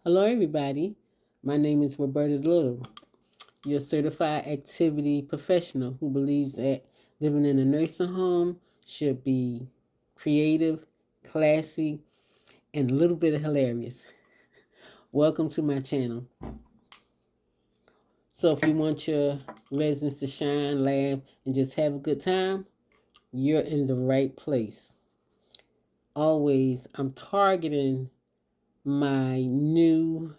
Hello, everybody. My name is Roberta Little, your certified activity professional who believes that living in a nursing home should be creative, classy, and a little bit hilarious. Welcome to my channel. So, if you want your residents to shine, laugh, and just have a good time, you're in the right place. Always, I'm targeting my new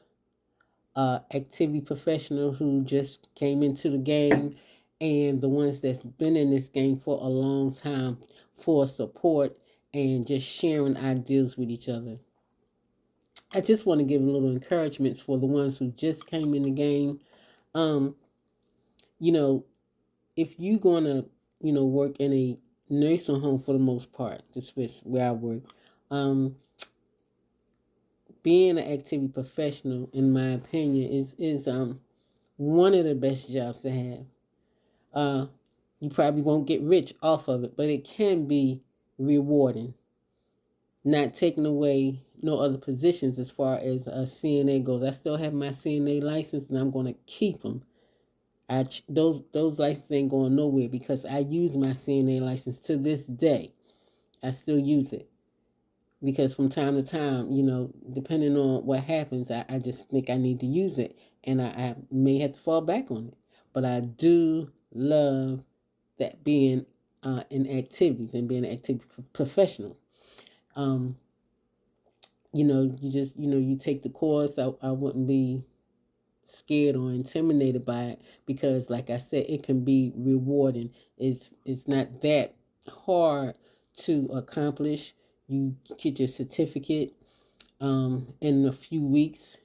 activity professional who just came into the game and the ones that's been in this game for a long time for support and just sharing ideas with each other. I just want to give a little encouragement for the ones who just came in the game. Um, you know, if you're gonna, work in a nursing home for the most part, this is where I work. Um, Being an activity professional, in my opinion, is one of the best jobs to have. Uh, you probably won't get rich off of it, but it can be rewarding. Not taking away no other positions as far as CNA goes. I still have my CNA license, and I'm going to keep them. Those licenses ain't going nowhere because I use my CNA license to this day. I still use it because from time to time, depending on what happens, I just think I need to use it, and I may have to fall back on it. But I do love that being in activities and being an activity professional. Um, you just, you take the course. I wouldn't be scared or intimidated by it because, like I said, it can be rewarding. It's not that hard to accomplish. You get your certificate in a few weeks.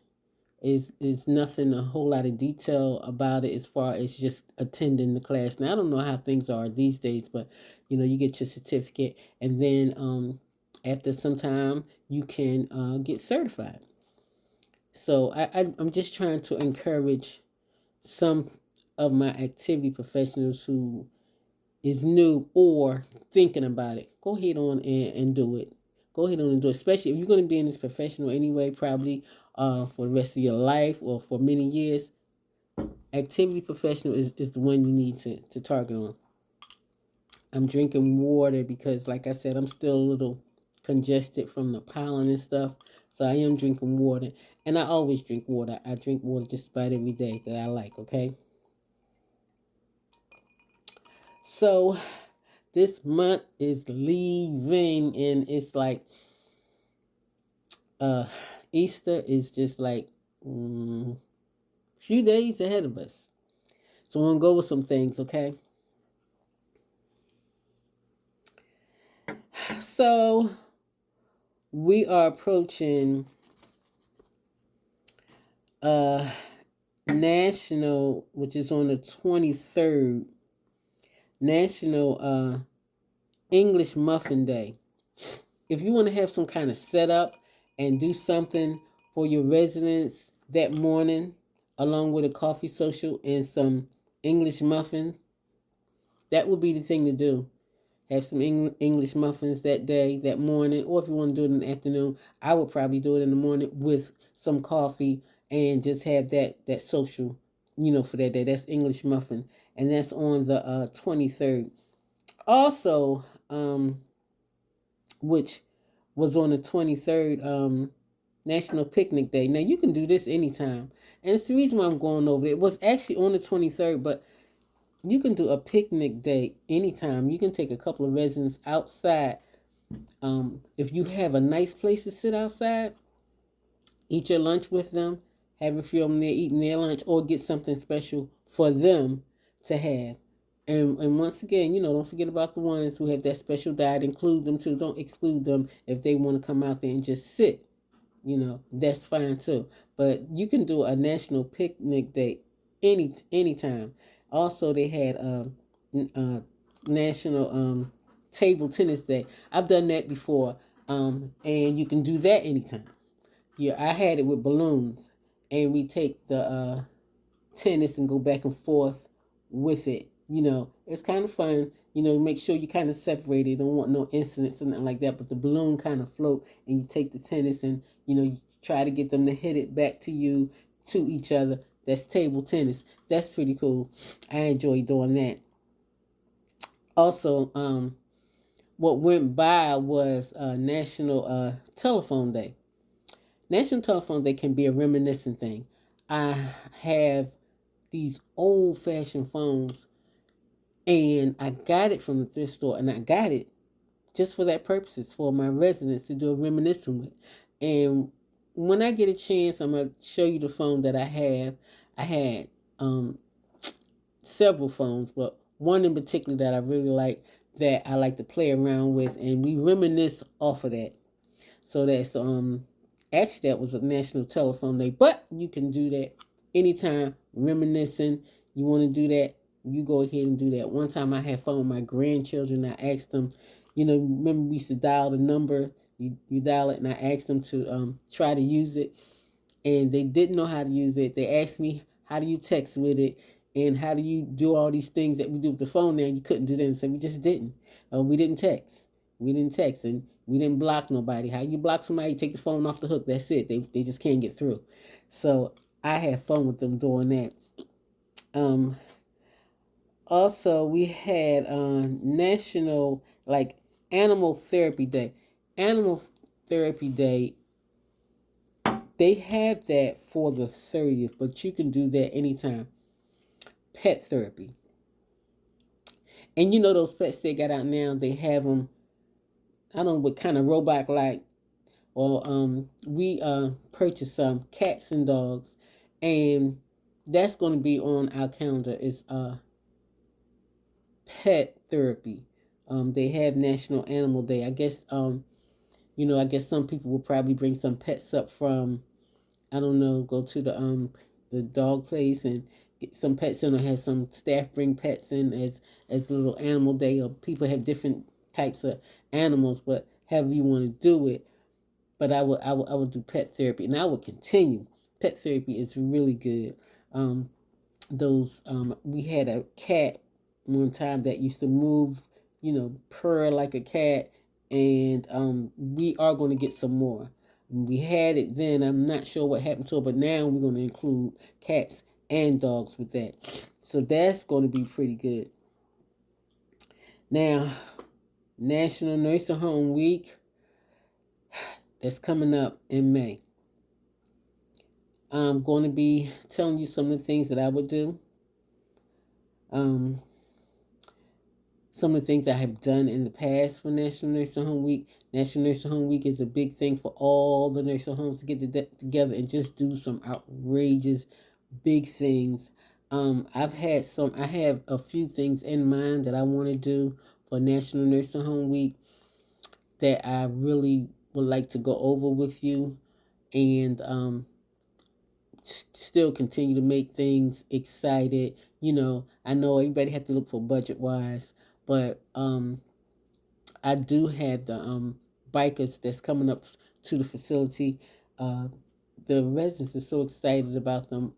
Is nothing a whole lot of detail about it as far as just attending the class. Now I don't know how things are these days, but you get your certificate and then after some time you can get certified. So I'm just trying to encourage some of my activity professionals who is new or thinking about it. Go ahead on and do it. Go ahead on and do it. Especially if you're going to be in this professional anyway, probably for the rest of your life or for many years. Activity professional is the one you need to target on. I'm drinking water because, like I said, I'm still a little congested from the pollen and stuff. So I am drinking water. And I always drink water. I drink water just about every day that I like, okay? So this month is leaving and it's like uh Easter is just like few days ahead of us. So we're gonna go with some things, okay? So we are approaching uh national, which is on the 23rd, National English Muffin Day. If you want to have some kind of setup and do something for your residents that morning, along with a coffee social and some English muffins, that would be the thing to do. Have some English muffins that day, that morning, or if you want to do it in the afternoon, I would probably do it in the morning with some coffee and just have that social, for that day. That's English muffin, and that's on the 23rd. Also, which was on the 23rd, National Picnic Day. Now, you can do this anytime. And it's the reason why I'm going over it. It was actually on the 23rd, but you can do a picnic day anytime. You can take a couple of residents outside. If you have a nice place to sit outside, eat your lunch with them, have a few of them there eating their lunch, or get something special for them to have. And once again, don't forget about the ones who have that special diet. Include them too. Don't exclude them if they want to come out there and just sit. That's fine too. But you can do a national picnic day anytime. Also, they had national table tennis day. I've done that before, and you can do that anytime. Yeah, I had it with balloons, and we take the tennis and go back and forth with it. It's kind of fun. Make sure you kind of separate it. Don't want no incidents or nothing like that. But the balloon kind of float, and you take the tennis, and try to get them to hit it back to you, to each other. That's table tennis. That's pretty cool. I enjoy doing that. Also, what went by was National Telephone Day. National Telephone Day can be a reminiscent thing. I have these old fashioned phones, and I got it from the thrift store, and I got it just for that purposes, for my residents to do a reminiscent with. And when I get a chance, I'm gonna show you the phone that I have. I had several phones, but one in particular that I really like, that I like to play around with, and we reminisce off of that. So that's actually that was a National Telephone Day, but you can do that anytime. Reminiscing, you want to do that, you go ahead and do that. One time I had fun with my grandchildren. I asked them, remember we used to dial the number. You dial it, and I asked them to try to use it, and they didn't know how to use it. They asked me, how do you text with it, and how do you do all these things that we do with the phone now? You couldn't do that, and so we just didn't. We didn't text. We didn't text, and we didn't block nobody. How you block somebody? You take the phone off the hook. That's it. They just can't get through. So I had fun with them doing that. Also, we had National Animal Therapy Day. Animal Therapy Day, they have that for the 30th, but you can do that anytime. Pet therapy. And those pets they got out now, they have them, I don't know what kind of robot like, or we purchased some cats and dogs, and that's going to be on our calendar. Is pet therapy. They have National Animal Day. I guess I guess some people will probably bring some pets up from, I don't know, go to the dog place and get some pets in, or have some staff bring pets in as a little animal day, or people have different types of animals, but however you want to do it. But I would do pet therapy, and I would continue. Pet therapy is really good. We had a cat one time that used to move, purr like a cat, and we are going to get some more. We had it then. I'm not sure what happened to it, but now we're going to include cats and dogs with that. So that's going to be pretty good. Now, National Nursing Home Week, that's coming up in May. I'm going to be telling you some of the things that I would do. Some of the things I have done in the past for National Nursing Home Week. National Nursing Home Week is a big thing for all the nursing homes to get together and just do some outrageous big things. I have a few things in mind that I want to do for National Nursing Home Week that I really would like to go over with you, and still continue to make things excited. I know everybody has to look for budget wise, but I do have the bikers that's coming up to the facility. The residents are so excited about them.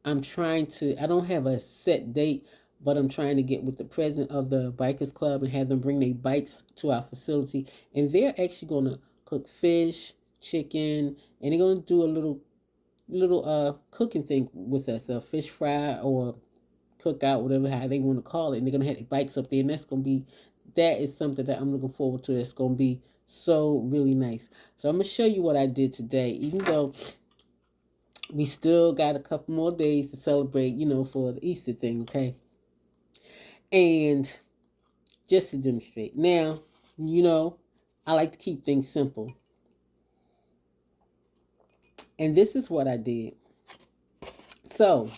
I don't have a set date, but I'm trying to get with the president of the Bikers Club and have them bring their bikes to our facility. And they're actually going to cook fish, chicken, and they're going to do a little cooking thing with us, a fish fry or cookout, whatever how they want to call it. And they're going to have their bikes up there, and that is something that I'm looking forward to. That's going to be so really nice. So I'm going to show you what I did today, even though we still got a couple more days to celebrate, for the Easter thing, okay? And just to demonstrate. Now, I like to keep things simple. And this is what I did. So,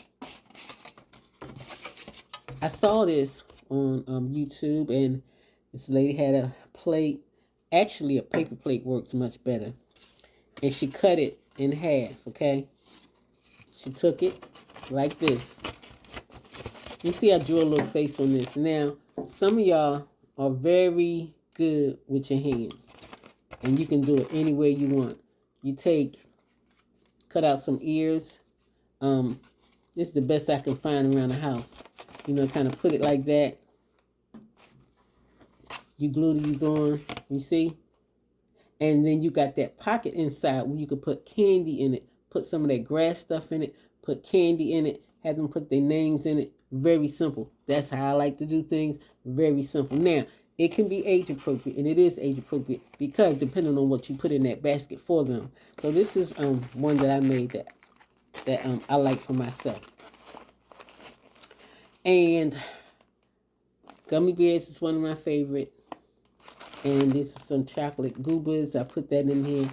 I saw this on YouTube, and this lady had a plate. Actually, a paper plate works much better. And she cut it in half, okay? She took it like this. You see I drew a little face on this. Now, some of y'all are very good with your hands, and you can do it any way you want. You cut out some ears. This is the best I can find around the house. Kind of put it like that. You glue these on, you see? And then you got that pocket inside where you could put candy in it, put some of that grass stuff in it, put candy in it, have them put their names in it. Very simple. That's how I like to do things. Very simple. Now, it can be age appropriate, and it is age appropriate because depending on what you put in that basket for them. So this is one that I made that I like for myself. And gummy bears is one of my favorite. And this is some chocolate goobers. I put that in here.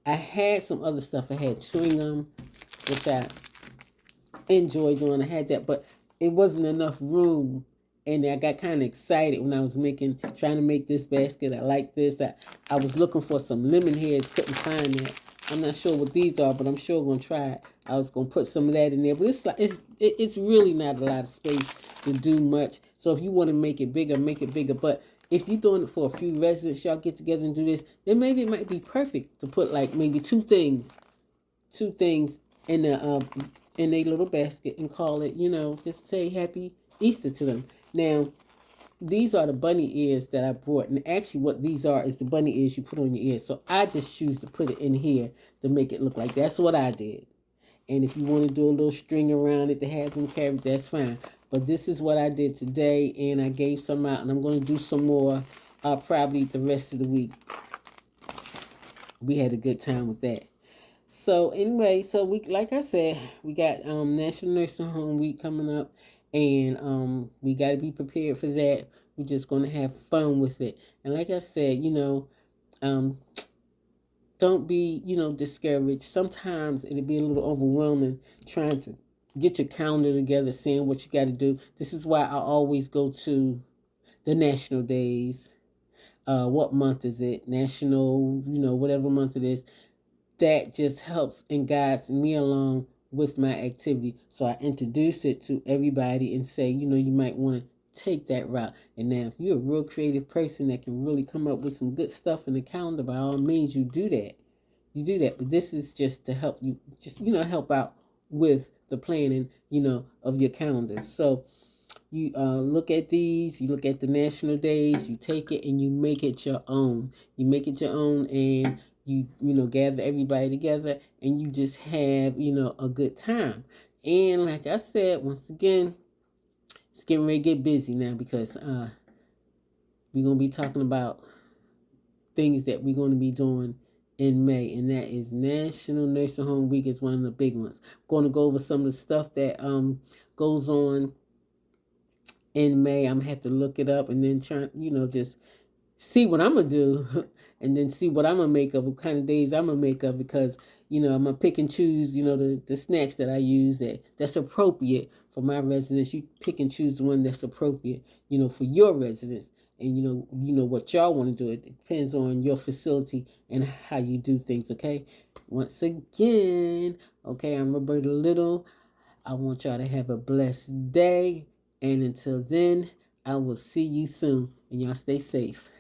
I had some other stuff. I had chewing gum, which I enjoyed doing. I had that, but it wasn't enough room. And I got kind of excited when I was trying to make this basket. I like this. I was looking for some lemon heads, couldn't find that. I'm not sure what these are, but I'm sure I'm going to try it. I was going to put some of that in there, but it's really not a lot of space to do much. So if you want to make it bigger, make it bigger. But if you're doing it for a few residents, y'all get together and do this, then maybe it might be perfect to put like maybe two things in a little basket and call it, just say Happy Easter to them. Now, these are the bunny ears that I brought, and actually what these are is the bunny ears you put on your ears. So I just choose to put it in here to make it look like that's what I did. And if you want to do a little string around it to have them carry, that's fine. But this is what I did today, and I gave some out, and I'm going to do some more probably the rest of the week. We had a good time with that. So anyway, like I said, we got National Nursing Home Week coming up, and we got to be prepared for that. We're just going to have fun with it. And like I said, don't be, discouraged. Sometimes it'll be a little overwhelming trying to get your calendar together, seeing what you got to do. This is why I always go to the national days. What month is it? National, whatever month it is. That just helps and guides me along with my activity. So I introduce it to everybody and say, you might want to take that route. And now if you're a real creative person that can really come up with some good stuff in the calendar, by all means you do that. But this is just to help you, just help out with the planning, of your calendar. So you look at these, you look at the national days, you take it and you make it your own. You make it your own, and you gather everybody together, and you just have a good time. And like I said, once again, it's getting ready to get busy now because we're gonna be talking about things that we're going to be doing in May, and that is National Nursing Home Week is one of the big ones. I'm going to go over some of the stuff that goes on in May. I'm gonna have to look it up and then try, just see what I'm gonna do, and then see what I'm gonna make of, what kind of days I'm gonna make of, because I'm gonna pick and choose, the snacks that I use that's appropriate for my residents. You pick and choose the one that's appropriate, for your residents, and what y'all want to do. It depends on your facility and how you do things. Okay, once again, okay, I'm Roberta Little. I want y'all to have a blessed day, and until then, I will see you soon, and y'all stay safe.